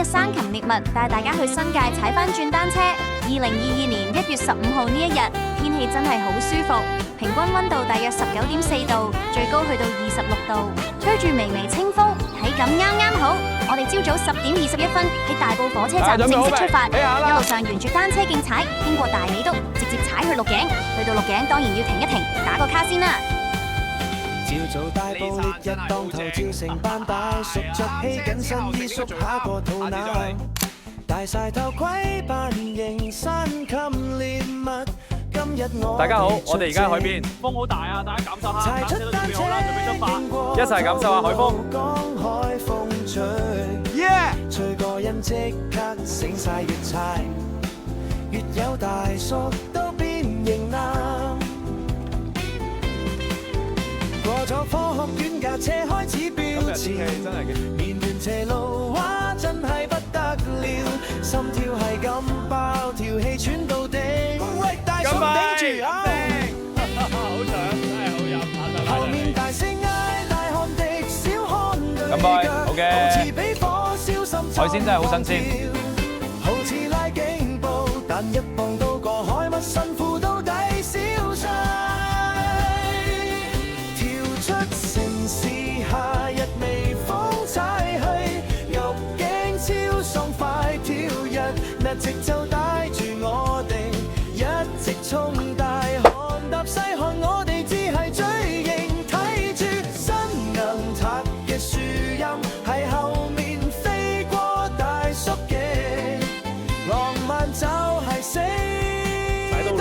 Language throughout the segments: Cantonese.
日山禽獵物帶大家去新界踩翻轉單車。2022年1月15號呢一日，天氣真係好舒服，平均溫度大約19.4度，最高去到26度，吹住微微清風，體感啱啱好。我哋朝早10:21喺大埔火車站正式出發，一路上沿住單車徑踩，經過大美督，直接踩去鹿頸。去到鹿頸當然要停一停，打個卡先啦。朝早大埔烈日當頭，照成班大叔着披緊身衣，縮下個肚腩，戴晒頭盔扮型山禽獵物。今日我大家好，我哋而家喺海邊，風好大啊！大家感受下，踩出單車準備出發，一齊感受下海風。江海風吹，吹個人即刻醒晒，越踩越有大叔都變型男。過咗科學院架車開始飆前，面段斜路哇真係不得了，心跳係咁爆，條氣喘到頂。喂，大叔頂住啊！好想真係好飲，後面大聲嗌大汗滴小汗對腳，好嘅，好似俾火燒心海鮮真係好新鮮，好似拉警報，但一碰到個海乜辛苦都抵消晒。跳出城市夏日微風踩去，肉頸超爽快跳躍，那節奏帶住我哋一直衝大汗搭西漢，我哋只係追型，睇住新銀塔嘅樹蔭喺後面飛過大叔嘅浪漫就係死都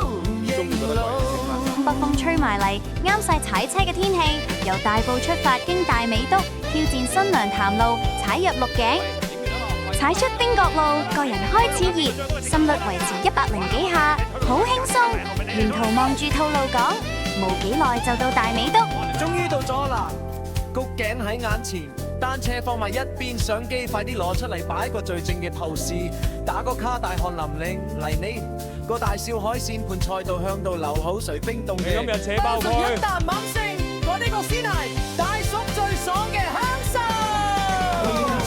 唔認路。北風吹埋嚟，啱晒踩車嘅天氣。由大埔出發，經大美督挑戰新娘潭路，踩入鹿頸，踩出汀角路，個人開始熱，心率維持100幾下，好輕鬆。沿途望住吐露港，冇幾耐就到大美督。終於到咗啦，谷頸喺眼前，單車放埋一邊，相機快啲攞出嚟擺個最正嘅 pose， 打個卡大汗淋漓嚟你個大笑海鮮盤賽道向度流口水冰凍嘅，今日扯爆佢，一啖猛聲，我呢個先係大叔最爽嘅享受。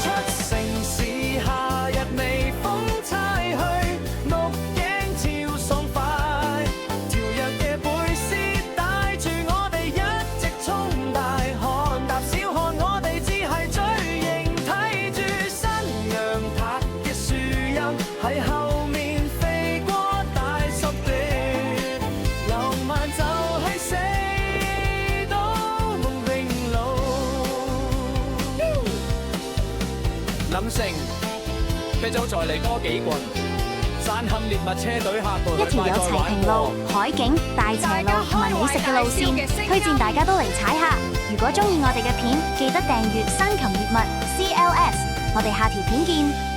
出城市夏日微風踩去，鹿頸超爽快，跳躍嘅背絲帶住我哋一直衝大汗搭小汗，我哋只係追型，睇住新娘塔嘅樹蔭喺後面飛過大叔的浪漫就係死都永老。林城啤酒再嚟多幾棍，山冚獵物車隊下步，一條有齊平路、海景、大斜路同埋美食嘅路線，推薦大家都嚟踩下。如果中意我哋嘅片，記得訂閱山禽獵物 CLS。我哋下條片見。